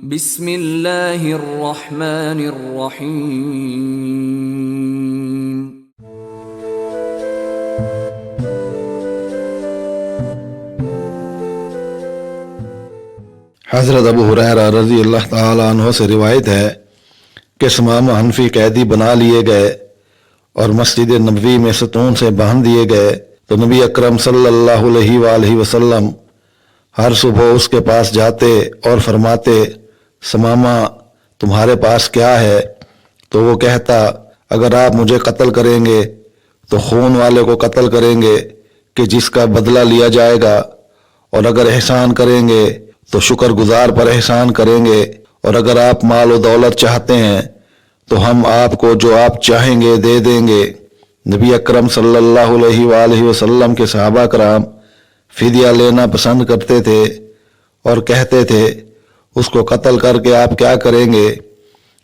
بسم اللہ الرحمن الرحیم۔ حضرت ابو ہریرہ رضی اللہ تعالیٰ عنہ سے روایت ہے کہ ثمامہ حنفی قیدی بنا لیے گئے اور مسجد نبوی میں ستون سے باندھ دیے گئے تو نبی اکرم صلی اللہ علیہ وآلہ وسلم ہر صبح اس کے پاس جاتے اور فرماتے، ثمامہ تمہارے پاس کیا ہے؟ تو وہ کہتا، اگر آپ مجھے قتل کریں گے تو خون والے کو قتل کریں گے کہ جس کا بدلہ لیا جائے گا، اور اگر احسان کریں گے تو شکر گزار پر احسان کریں گے، اور اگر آپ مال و دولت چاہتے ہیں تو ہم آپ کو جو آپ چاہیں گے دے دیں گے۔ نبی اکرم صلی اللہ علیہ وآلہ وسلم کے صحابہ کرام فدیہ لینا پسند کرتے تھے اور کہتے تھے، اس کو قتل کر کے آپ کیا کریں گے؟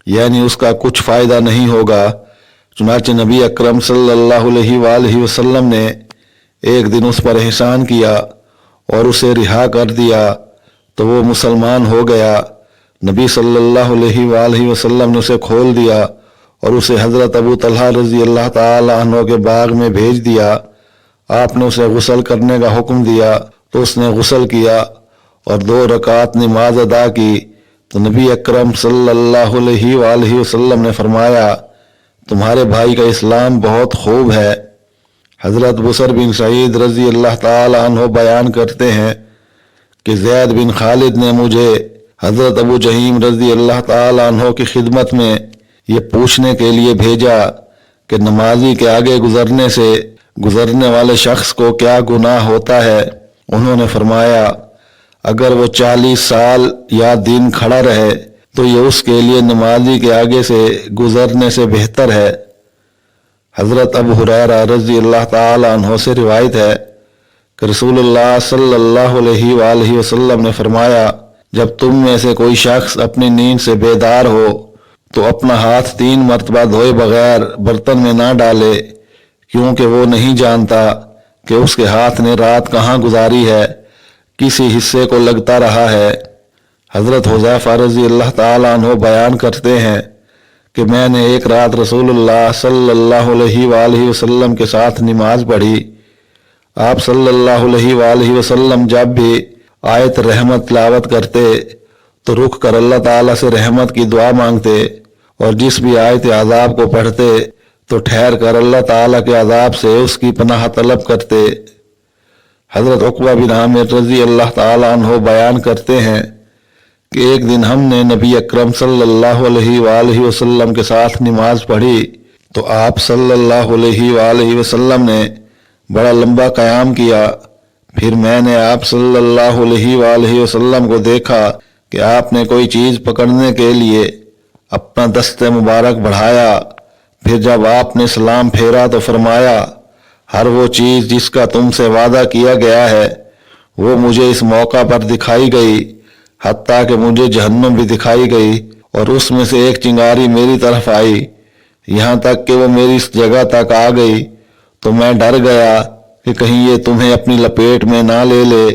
یعنی اس کا کچھ فائدہ نہیں ہوگا۔ چنانچہ نبی اکرم صلی اللہ علیہ وآلہ وسلم نے ایک دن اس پر احسان کیا اور اسے رہا کر دیا تو وہ مسلمان ہو گیا۔ نبی صلی اللہ علیہ وآلہ وسلم نے اسے کھول دیا اور اسے حضرت ابو طلحہ رضی اللہ تعالی عنہ کے باغ میں بھیج دیا۔ آپ نے اسے غسل کرنے کا حکم دیا تو اس نے غسل کیا اور 2 رکعت نماز ادا کی تو نبی اکرم صلی اللہ علیہ وآلہ وسلم نے فرمایا، تمہارے بھائی کا اسلام بہت خوب ہے۔ حضرت بصر بن سعید رضی اللہ تعالی عنہ بیان کرتے ہیں کہ زید بن خالد نے مجھے حضرت ابو جہیم رضی اللہ تعالی عنہ کی خدمت میں یہ پوچھنے کے لیے بھیجا کہ نمازی کے آگے گزرنے سے گزرنے والے شخص کو کیا گناہ ہوتا ہے؟ انہوں نے فرمایا، اگر وہ 40 سال یا دن کھڑا رہے تو یہ اس کے لیے نمازی کے آگے سے گزرنے سے بہتر ہے۔ حضرت ابو ہریرہ رضی اللہ تعالی عنہ سے روایت ہے کہ رسول اللہ صلی اللہ علیہ وآلہ وسلم نے فرمایا، جب تم میں سے کوئی شخص اپنی نیند سے بیدار ہو تو اپنا ہاتھ 3 مرتبہ دھوئے بغیر برتن میں نہ ڈالے، کیونکہ وہ نہیں جانتا کہ اس کے ہاتھ نے رات کہاں گزاری ہے، کسی حصے کو لگتا رہا ہے۔ حضرت حذیفہ رضی اللہ تعالیٰ عنہ بیان کرتے ہیں کہ میں نے ایک رات رسول اللہ صلی اللہ علیہ وآلہ وسلم کے ساتھ نماز پڑھی۔ آپ صلی اللہ علیہ وآلہ وسلم جب بھی آیت رحمت تلاوت کرتے تو رک کر اللہ تعالیٰ سے رحمت کی دعا مانگتے، اور جس بھی آیت عذاب کو پڑھتے تو ٹھہر کر اللہ تعالیٰ کے عذاب سے اس کی پناہ طلب کرتے۔ حضرت عقبہ بن عامر رضی اللہ تعالیٰ عنہ بیان کرتے ہیں کہ ایک دن ہم نے نبی اکرم صلی اللہ علیہ وآلہ وسلم کے ساتھ نماز پڑھی تو آپ صلی اللہ علیہ وآلہ وسلم نے بڑا لمبا قیام کیا۔ پھر میں نے آپ صلی اللہ علیہ وآلہ وسلم کو دیکھا کہ آپ نے کوئی چیز پکڑنے کے لیے اپنا دست مبارک بڑھایا۔ پھر جب آپ نے سلام پھیرا تو فرمایا، ہر وہ چیز جس کا تم سے وعدہ کیا گیا ہے وہ مجھے اس موقع پر دکھائی گئی، حتیٰ کہ مجھے جہنم بھی دکھائی گئی اور اس میں سے ایک چنگاری میری طرف آئی، یہاں تک کہ وہ میری اس جگہ تک آ گئی تو میں ڈر گیا کہ کہیں یہ تمہیں اپنی لپیٹ میں نہ لے لے۔